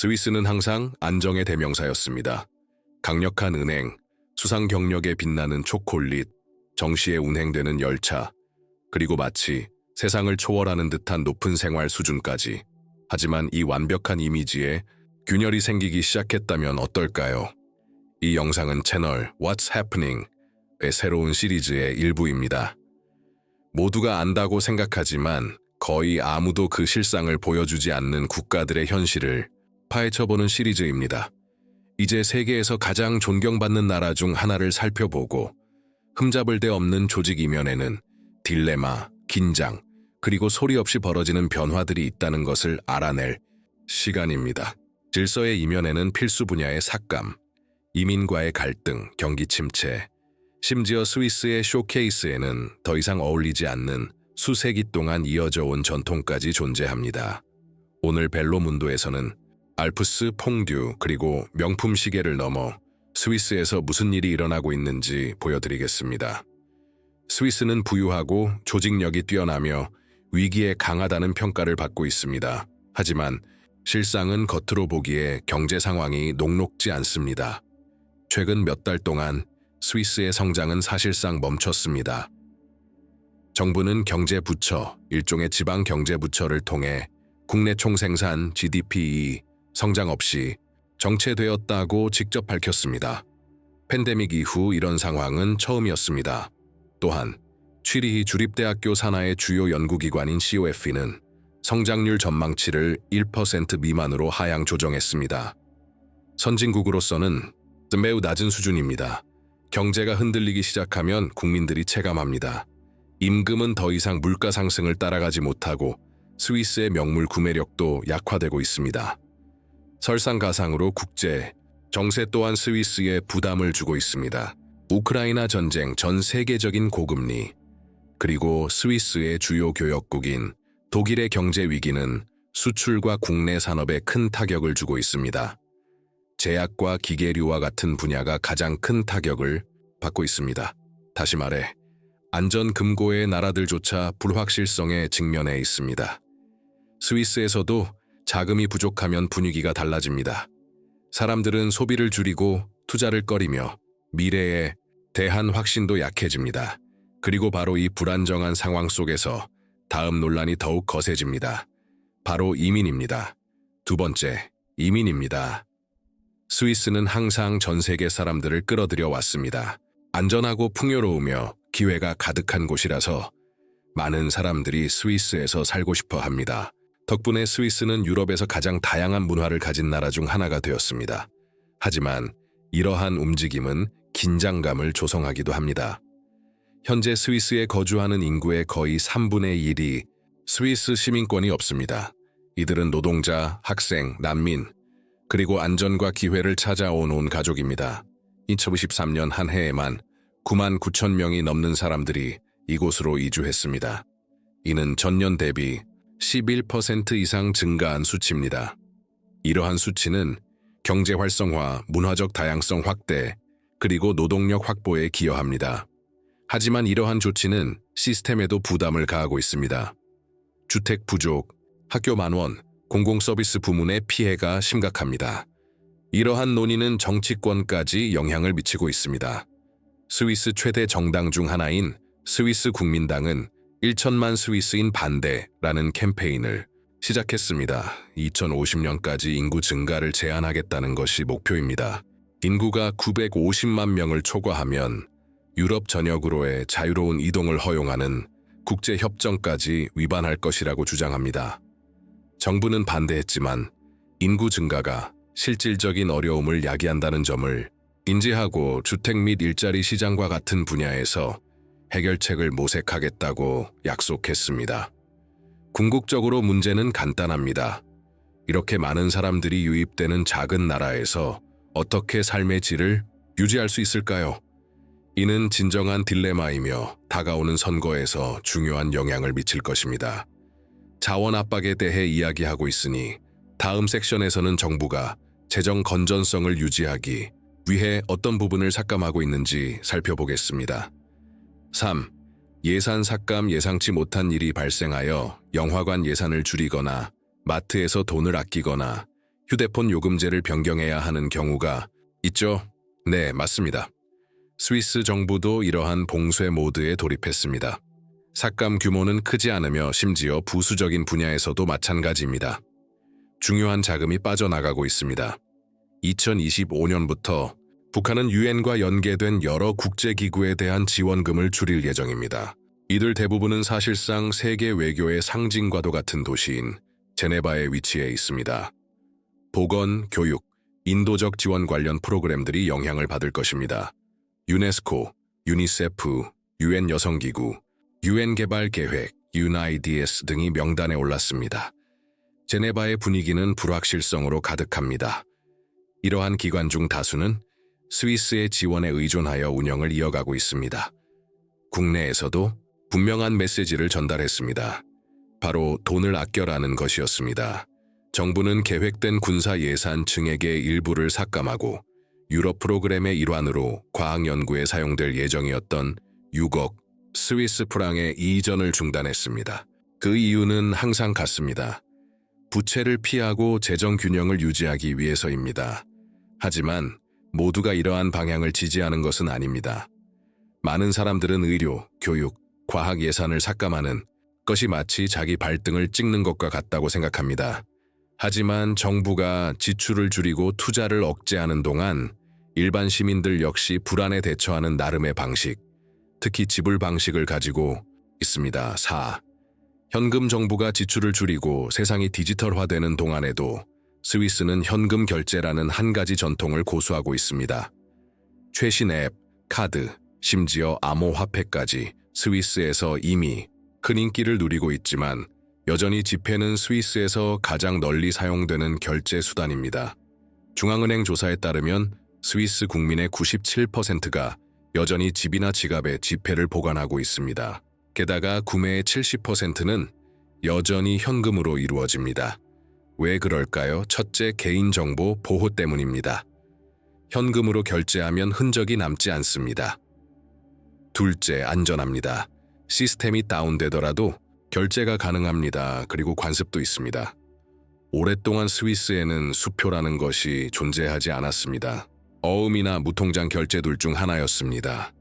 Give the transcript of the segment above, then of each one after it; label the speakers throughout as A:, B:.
A: 스위스는 항상 안정의 대명사였습니다. 강력한 은행, 수상 경력에 빛나는 초콜릿, 정시에 운행되는 열차, 그리고 마치 세상을 초월하는 듯한 높은 생활 수준까지. 하지만 이 완벽한 이미지에 균열이 생기기 시작했다면 어떨까요? 이 영상은 채널 What's Happening의 새로운 시리즈의 일부입니다. 모두가 안다고 생각하지만 거의 아무도 그 실상을 보여주지 않는 국가들의 현실을 파헤쳐보는 시리즈입니다. 이제 세계에서 가장 존경받는 나라 중 하나를 살펴보고 흠잡을 데 없는 조직 이면에는 딜레마, 긴장, 그리고 소리 없이 벌어지는 변화들이 있다는 것을 알아낼 시간입니다. 질서의 이면에는 필수 분야의 삭감, 이민과의 갈등, 경기 침체, 심지어 스위스의 쇼케이스에는 더 이상 어울리지 않는 수세기 동안 이어져 온 전통까지 존재합니다. 오늘 벨로문도에서는 알프스 퐁듀 그리고 명품 시계를 넘어 스위스에서 무슨 일이 일어나고 있는지 보여드리겠습니다. 스위스는 부유하고 조직력이 뛰어나며 위기에 강하다는 평가를 받고 있습니다. 하지만 실상은 겉으로 보기에 경제 상황이 녹록지 않습니다. 최근 몇 달 동안 스위스의 성장은 사실상 멈췄습니다. 정부는 경제부처, 일종의 지방경제부처를 통해 국내 총생산 GDP 성장 없이 정체되었다고 직접 밝혔습니다. 팬데믹 이후 이런 상황은 처음이었습니다. 또한 취리히 주립대학교 산하의 주요 연구기관인 COF는 성장률 전망치를 1% 미만으로 하향 조정했습니다. 선진국으로서는 매우 낮은 수준입니다. 경제가 흔들리기 시작하면 국민들이 체감합니다. 임금은 더 이상 물가 상승을 따라가지 못하고 스위스의 명물 구매력도 약화되고 있습니다. 설상가상으로 국제, 정세 또한 스위스에 부담을 주고 있습니다. 우크라이나 전쟁, 전 세계적인 고금리, 그리고 스위스의 주요 교역국인 독일의 경제 위기는 수출과 국내 산업에 큰 타격을 주고 있습니다. 제약과 기계류와 같은 분야가 가장 큰 타격을 받고 있습니다. 다시 말해, 안전금고의 나라들조차 불확실성에 직면해 있습니다. 스위스에서도 자금이 부족하면 분위기가 달라집니다. 사람들은 소비를 줄이고 투자를 꺼리며 미래에 대한 확신도 약해집니다. 그리고 바로 이 불안정한 상황 속에서 다음 논란이 더욱 거세집니다. 바로 이민입니다. 두 번째, 이민입니다. 스위스는 항상 전 세계 사람들을 끌어들여 왔습니다. 안전하고 풍요로우며 기회가 가득한 곳이라서 많은 사람들이 스위스에서 살고 싶어 합니다. 덕분에 스위스는 유럽에서 가장 다양한 문화를 가진 나라 중 하나가 되었습니다. 하지만 이러한 움직임은 긴장감을 조성하기도 합니다. 현재 스위스에 거주하는 인구의 거의 3분의 1이 스위스 시민권이 없습니다. 이들은 노동자, 학생, 난민, 그리고 안전과 기회를 찾아온 온 가족입니다. 2023년 한 해에만 9만 9천 명이 넘는 사람들이 이곳으로 이주했습니다. 이는 전년 대비 11% 이상 증가한 수치입니다. 이러한 수치는 경제 활성화, 문화적 다양성 확대, 그리고 노동력 확보에 기여합니다. 하지만 이러한 조치는 시스템에도 부담을 가하고 있습니다. 주택 부족, 학교 만원, 공공서비스 부문의 피해가 심각합니다. 이러한 논의는 정치권까지 영향을 미치고 있습니다. 스위스 최대 정당 중 하나인 스위스 국민당은 1천만 스위스인 반대라는 캠페인을 시작했습니다. 2050년까지 인구 증가를 제한하겠다는 것이 목표입니다. 인구가 950만 명을 초과하면 유럽 전역으로의 자유로운 이동을 허용하는 국제협정까지 위반할 것이라고 주장합니다. 정부는 반대했지만 인구 증가가 실질적인 어려움을 야기한다는 점을 인지하고 주택 및 일자리 시장과 같은 분야에서 해결책을 모색하겠다고 약속했습니다. 궁극적으로 문제는 간단합니다. 이렇게 많은 사람들이 유입되는 작은 나라에서 어떻게 삶의 질을 유지할 수 있을까요? 이는 진정한 딜레마이며 다가오는 선거에서 중요한 영향을 미칠 것입니다. 자원 압박에 대해 이야기하고 있으니 다음 섹션에서는 정부가 재정 건전성을 유지하기 위해 어떤 부분을 삭감하고 있는지 살펴보겠습니다. 3. 예산 삭감. 예상치 못한 일이 발생하여 영화관 예산을 줄이거나 마트에서 돈을 아끼거나 휴대폰 요금제를 변경해야 하는 경우가 있죠? 네, 맞습니다. 스위스 정부도 이러한 봉쇄 모드에 돌입했습니다. 삭감 규모는 크지 않으며 심지어 부수적인 분야에서도 마찬가지입니다. 중요한 자금이 빠져나가고 있습니다. 2025년부터 북한은 유엔과 연계된 여러 국제기구에 대한 지원금을 줄일 예정입니다. 이들 대부분은 사실상 세계 외교의 상징과도 같은 도시인 제네바에 위치해 있습니다. 보건, 교육, 인도적 지원 관련 프로그램들이 영향을 받을 것입니다. 유네스코, 유니세프, 유엔 여성기구, 유엔 개발계획, UNIDS 등이 명단에 올랐습니다. 제네바의 분위기는 불확실성으로 가득합니다. 이러한 기관 중 다수는 스위스의 지원에 의존하여 운영을 이어가고 있습니다. 국내에서도 분명한 메시지를 전달했습니다. 바로 돈을 아껴라는 것이었습니다. 정부는 계획된 군사 예산 증액의 일부를 삭감하고 유럽 프로그램의 일환으로 과학 연구에 사용될 예정이었던 6억 스위스 프랑의 이전을 중단했습니다. 그 이유는 항상 같습니다. 부채를 피하고 재정 균형을 유지하기 위해서입니다. 하지만 모두가 이러한 방향을 지지하는 것은 아닙니다. 많은 사람들은 의료, 교육, 과학 예산을 삭감하는 것이 마치 자기 발등을 찍는 것과 같다고 생각합니다. 하지만 정부가 지출을 줄이고 투자를 억제하는 동안 일반 시민들 역시 불안에 대처하는 나름의 방식, 특히 지불 방식을 가지고 있습니다. 4. 현금 정부가 지출을 줄이고 세상이 디지털화되는 동안에도 스위스는 현금 결제라는 한 가지 전통을 고수하고 있습니다. 최신 앱, 카드, 심지어 암호화폐까지 스위스에서 이미 큰 인기를 누리고 있지만 여전히 지폐는 스위스에서 가장 널리 사용되는 결제 수단입니다. 중앙은행 조사에 따르면 스위스 국민의 97%가 여전히 집이나 지갑에 지폐를 보관하고 있습니다. 게다가 구매의 70%는 여전히 현금으로 이루어집니다. 왜 그럴까요? 첫째, 개인정보 보호 때문입니다. 현금으로 결제하면 흔적이 남지 않습니다. 둘째, 안전합니다. 시스템이 다운되더라도 결제가 가능합니다. 그리고 관습도 있습니다. 오랫동안 스위스에는 수표라는 것이 존재하지 않았습니다. 어음이나 무통장 결제 둘 중 하나였습니다.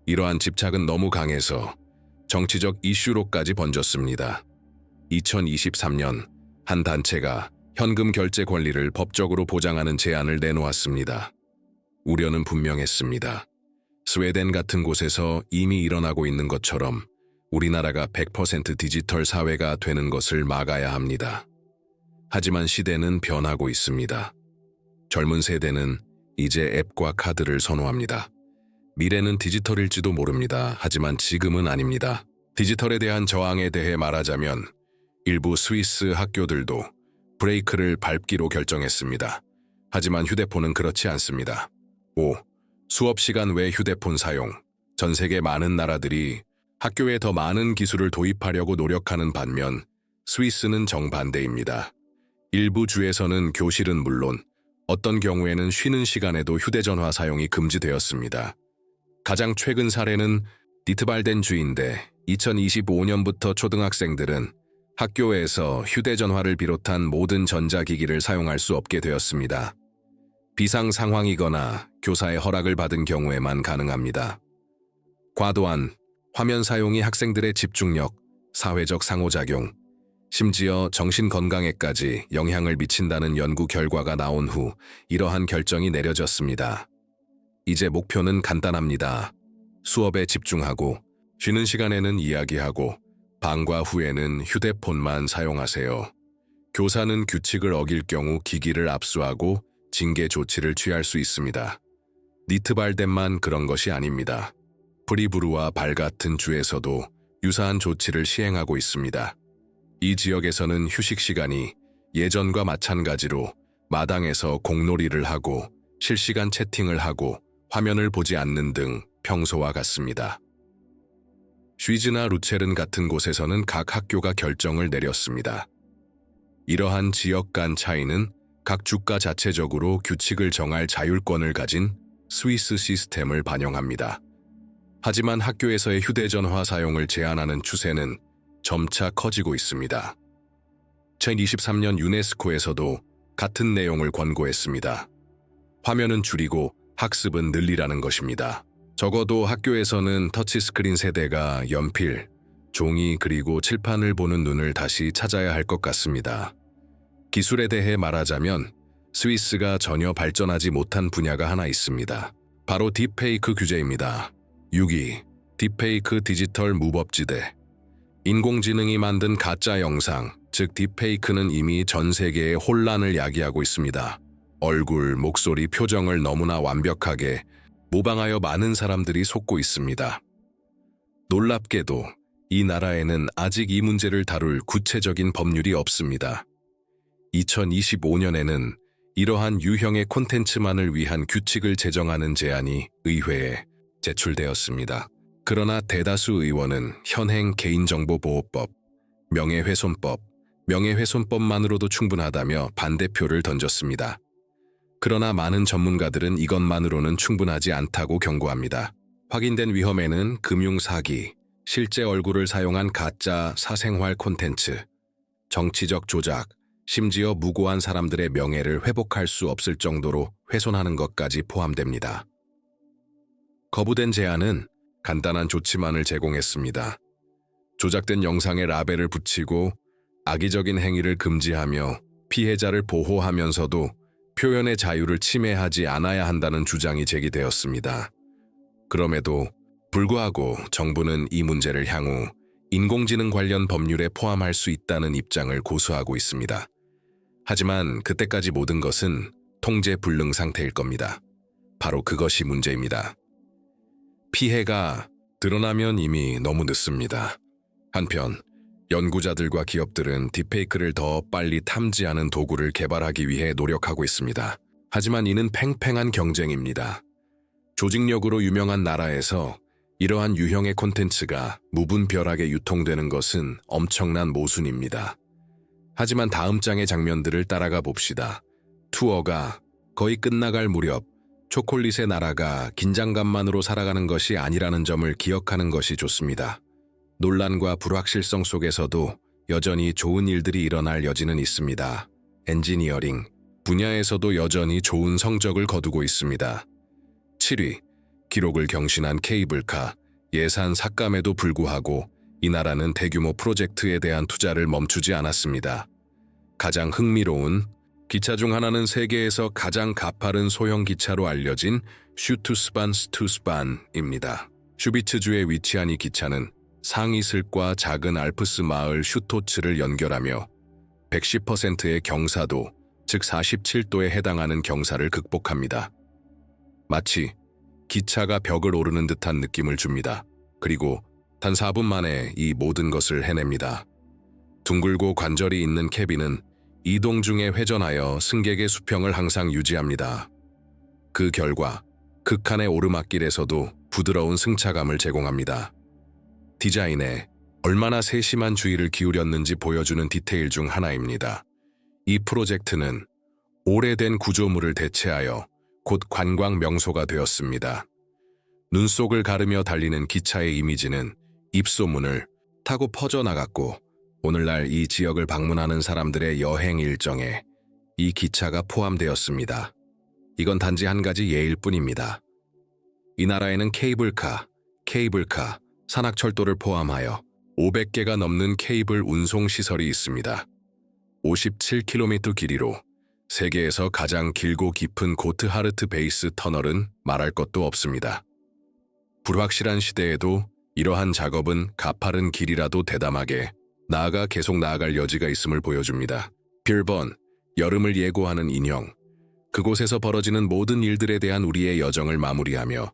A: 이러한 집착은 너무 강해서 정치적 이슈로까지 번졌습니다. 2023년 한 단체가 현금 결제 권리를 법적으로 보장하는 제안을 내놓았습니다. 우려는 분명했습니다. 스웨덴 같은 곳에서 이미 일어나고 있는 것처럼 우리나라가 100% 디지털 사회가 되는 것을 막아야 합니다. 하지만 시대는 변하고 있습니다. 젊은 세대는 이제 앱과 카드를 선호합니다. 미래는 디지털일지도 모릅니다. 하지만 지금은 아닙니다. 디지털에 대한 저항에 대해 말하자면 일부 스위스 학교들도 브레이크를 밟기로 결정했습니다. 하지만 휴대폰은 그렇지 않습니다. 5. 수업 시간 외 휴대폰 사용. 전 세계 많은 나라들이 학교에 더 많은 기술을 도입하려고 노력하는 반면 스위스는 정반대입니다. 일부 주에서는 교실은 물론 어떤 경우에는 쉬는 시간에도 휴대전화 사용이 금지되었습니다. 가장 최근 사례는 디트발덴 주인데 2025년부터 초등학생들은 학교에서 휴대전화를 비롯한 모든 전자기기를 사용할 수 없게 되었습니다. 비상 상황이거나 교사의 허락을 받은 경우에만 가능합니다. 과도한 화면 사용이 학생들의 집중력, 사회적 상호작용, 심지어 정신건강에까지 영향을 미친다는 연구 결과가 나온 후 이러한 결정이 내려졌습니다. 이제 목표는 간단합니다. 수업에 집중하고 쉬는 시간에는 이야기하고 방과 후에는 휴대폰만 사용하세요. 교사는 규칙을 어길 경우 기기를 압수하고 징계 조치를 취할 수 있습니다. 니트발덴만 그런 것이 아닙니다. 프리부르와 발 같은 주에서도 유사한 조치를 시행하고 있습니다. 이 지역에서는 휴식 시간이 예전과 마찬가지로 마당에서 공놀이를 하고 실시간 채팅을 하고 화면을 보지 않는 등 평소와 같습니다. 쉬즈나 루체른 같은 곳에서는 각 학교가 결정을 내렸습니다. 이러한 지역 간 차이는 각 주가 자체적으로 규칙을 정할 자율권을 가진 스위스 시스템을 반영합니다. 하지만 학교에서의 휴대전화 사용을 제한하는 추세는 점차 커지고 있습니다. 2023년 유네스코에서도 같은 내용을 권고했습니다. 화면은 줄이고 학습은 늘리라는 것입니다. 적어도 학교에서는 터치스크린 세대가 연필, 종이 그리고 칠판을 보는 눈을 다시 찾아야 할 것 같습니다. 기술에 대해 말하자면 스위스가 전혀 발전하지 못한 분야가 하나 있습니다. 바로 딥페이크 규제입니다. 6.2 딥페이크 디지털 무법지대. 인공지능이 만든 가짜 영상, 즉 딥페이크는 이미 전 세계의 혼란을 야기하고 있습니다. 얼굴, 목소리, 표정을 너무나 완벽하게 모방하여 많은 사람들이 속고 있습니다. 놀랍게도 이 나라에는 아직 이 문제를 다룰 구체적인 법률이 없습니다. 2025년에는 이러한 유형의 콘텐츠만을 위한 규칙을 제정하는 제안이 의회에 제출되었습니다. 그러나 대다수 의원은 현행 개인정보보호법, 명예훼손법만으로도 충분하다며 반대표를 던졌습니다. 그러나 많은 전문가들은 이것만으로는 충분하지 않다고 경고합니다. 확인된 위험에는 금융사기, 실제 얼굴을 사용한 가짜 사생활 콘텐츠, 정치적 조작, 심지어 무고한 사람들의 명예를 회복할 수 없을 정도로 훼손하는 것까지 포함됩니다. 거부된 제안은 간단한 조치만을 제공했습니다. 조작된 영상에 라벨을 붙이고 악의적인 행위를 금지하며 피해자를 보호하면서도 표현의 자유를 침해하지 않아야 한다는 주장이 제기되었습니다. 그럼에도 불구하고 정부는 이 문제를 향후 인공지능 관련 법률에 포함할 수 있다는 입장을 고수하고 있습니다. 하지만 그때까지 모든 것은 통제 불능 상태일 겁니다. 바로 그것이 문제입니다. 피해가 드러나면 이미 너무 늦습니다. 한편 연구자들과 기업들은 딥페이크를 더 빨리 탐지하는 도구를 개발하기 위해 노력하고 있습니다. 하지만 이는 팽팽한 경쟁입니다. 조직력으로 유명한 나라에서 이러한 유형의 콘텐츠가 무분별하게 유통되는 것은 엄청난 모순입니다. 하지만 다음 장의 장면들을 따라가 봅시다. 투어가 거의 끝나갈 무렵 초콜릿의 나라가 긴장감만으로 살아가는 것이 아니라는 점을 기억하는 것이 좋습니다. 논란과 불확실성 속에서도 여전히 좋은 일들이 일어날 여지는 있습니다. 엔지니어링 분야에서도 여전히 좋은 성적을 거두고 있습니다. 7위, 기록을 경신한 케이블카, 예산 삭감에도 불구하고 이 나라는 대규모 프로젝트에 대한 투자를 멈추지 않았습니다. 가장 흥미로운 기차 중 하나는 세계에서 가장 가파른 소형 기차로 알려진 슈투스반입니다. 슈비츠주에 위치한 이 기차는 상이슬과 작은 알프스 마을 슈토츠를 연결하며 110%의 경사도, 즉 47도에 해당하는 경사를 극복합니다. 마치 기차가 벽을 오르는 듯한 느낌을 줍니다. 그리고 단 4분 만에 이 모든 것을 해냅니다. 둥글고 관절이 있는 캐빈은 이동 중에 회전하여 승객의 수평을 항상 유지합니다. 그 결과 극한의 오르막길에서도 부드러운 승차감을 제공합니다. 디자인에 얼마나 세심한 주의를 기울였는지 보여주는 디테일 중 하나입니다. 이 프로젝트는 오래된 구조물을 대체하여 곧 관광 명소가 되었습니다. 눈 속을 가르며 달리는 기차의 이미지는 입소문을 타고 퍼져나갔고 오늘날 이 지역을 방문하는 사람들의 여행 일정에 이 기차가 포함되었습니다. 이건 단지 한 가지 예일 뿐입니다. 이 나라에는 케이블카, 산악철도를 포함하여 500개가 넘는 케이블 운송 시설이 있습니다. 57km 길이로 세계에서 가장 길고 깊은 고트하르트 베이스 터널은 말할 것도 없습니다. 불확실한 시대에도 이러한 작업은 가파른 길이라도 대담하게 나아가 계속 나아갈 여지가 있음을 보여줍니다. 빌번, 여름을 예고하는 인형. 그곳에서 벌어지는 모든 일들에 대한 우리의 여정을 마무리하며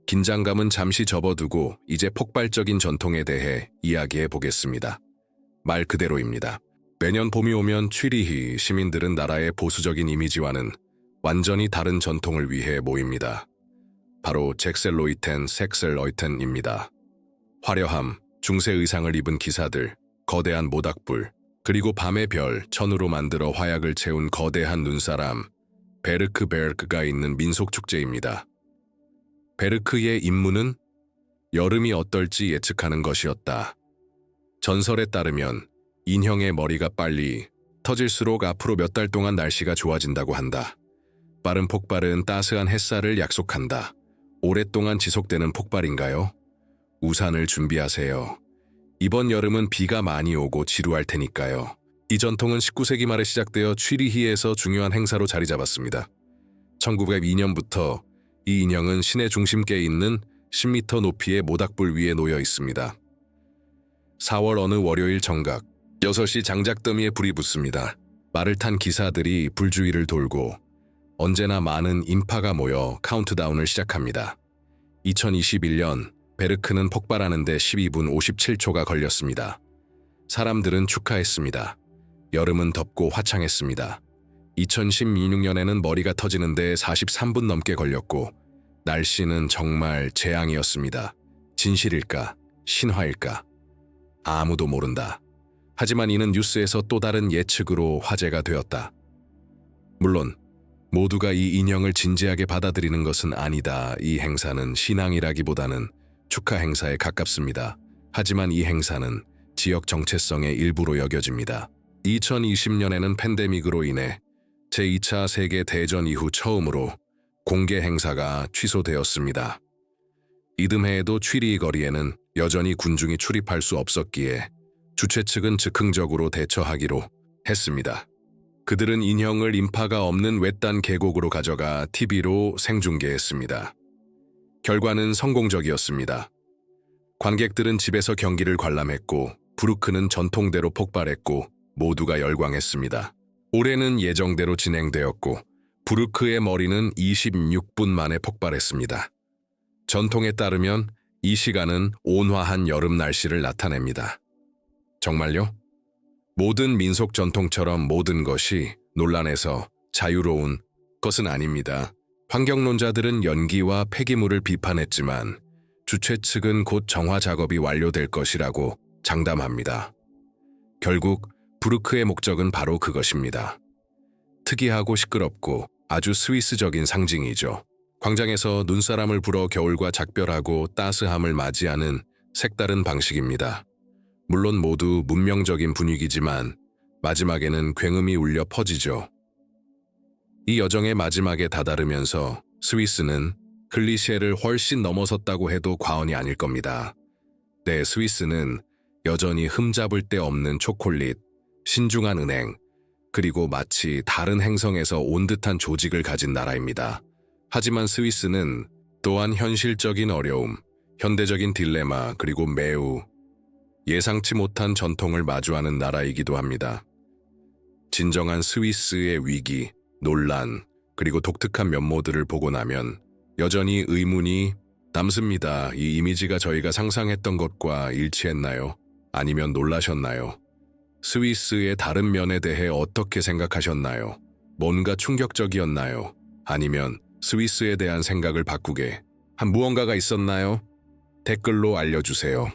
A: 긴장감은 잠시 접어두고 이제 폭발적인 전통에 대해 이야기해 보겠습니다. 말 그대로입니다. 매년 봄이 오면 취리히 시민들은 나라의 보수적인 이미지와는 완전히 다른 전통을 위해 모입니다. 바로 섹셀로이텐입니다. 화려함, 중세 의상을 입은 기사들, 거대한 모닥불, 그리고 밤의 별, 천으로 만들어 화약을 채운 거대한 눈사람, 베르크베르크가 있는 민속축제입니다. 베르크의 임무는 여름이 어떨지 예측하는 것이었다. 전설에 따르면 인형의 머리가 빨리 터질수록 앞으로 몇 달 동안 날씨가 좋아진다고 한다. 빠른 폭발은 따스한 햇살을 약속한다. 오랫동안 지속되는 폭발인가요? 우산을 준비하세요. 이번 여름은 비가 많이 오고 지루할 테니까요. 이 전통은 19세기 말에 시작되어 취리히에서 중요한 행사로 자리 잡았습니다. 1902년부터 이 인형은 시내 중심가에 있는 10m 높이의 모닥불 위에 놓여 있습니다. 4월 어느 월요일 정각, 6시 장작더미에 불이 붙습니다. 말을 탄 기사들이 불주위를 돌고 언제나 많은 인파가 모여 카운트다운을 시작합니다. 2021년 베르크는 폭발하는데 12분 57초가 걸렸습니다. 사람들은 축하했습니다. 여름은 덥고 화창했습니다. 2016년에는 머리가 터지는데 43분 넘게 걸렸고 날씨는 정말 재앙이었습니다. 진실일까? 신화일까? 아무도 모른다. 하지만 이는 뉴스에서 또 다른 예측으로 화제가 되었다. 물론 모두가 이 인형을 진지하게 받아들이는 것은 아니다. 이 행사는 신앙이라기보다는 축하 행사에 가깝습니다. 하지만 이 행사는 지역 정체성의 일부로 여겨집니다. 2020년에는 팬데믹으로 인해 제2차 세계대전 이후 처음으로 공개 행사가 취소되었습니다. 이듬해에도 취리 거리에는 여전히 군중이 출입할 수 없었기에 주최 측은 즉흥적으로 대처하기로 했습니다. 그들은 인형을 인파가 없는 외딴 계곡으로 가져가 TV로 생중계했습니다. 결과는 성공적이었습니다. 관객들은 집에서 경기를 관람했고 브루크는 전통대로 폭발했고 모두가 열광했습니다. 올해는 예정대로 진행되었고 브루크의 머리는 26분 만에 폭발했습니다. 전통에 따르면 이 시간은 온화한 여름 날씨를 나타냅니다. 정말요? 모든 민속 전통처럼 모든 것이 논란에서 자유로운 것은 아닙니다. 환경론자들은 연기와 폐기물을 비판했지만 주최 측은 곧 정화 작업이 완료될 것이라고 장담합니다. 결국 브루크의 목적은 바로 그것입니다. 특이하고 시끄럽고 아주 스위스적인 상징이죠. 광장에서 눈사람을 불어 겨울과 작별하고 따스함을 맞이하는 색다른 방식입니다. 물론 모두 문명적인 분위기지만 마지막에는 굉음이 울려 퍼지죠. 이 여정의 마지막에 다다르면서 스위스는 클리셰를 훨씬 넘어섰다고 해도 과언이 아닐 겁니다. 네, 스위스는 여전히 흠잡을 데 없는 초콜릿, 신중한 은행, 그리고 마치 다른 행성에서 온 듯한 조직을 가진 나라입니다. 하지만 스위스는 또한 현실적인 어려움, 현대적인 딜레마, 그리고 매우 예상치 못한 전통을 마주하는 나라이기도 합니다. 진정한 스위스의 위기, 논란, 그리고 독특한 면모들을 보고 나면 여전히 의문이 남습니다. 이 이미지가 저희가 상상했던 것과 일치했나요? 아니면 놀라셨나요? 스위스의 다른 면에 대해 어떻게 생각하셨나요? 뭔가 충격적이었나요? 아니면 스위스에 대한 생각을 바꾸게 한 무언가가 있었나요? 댓글로 알려주세요.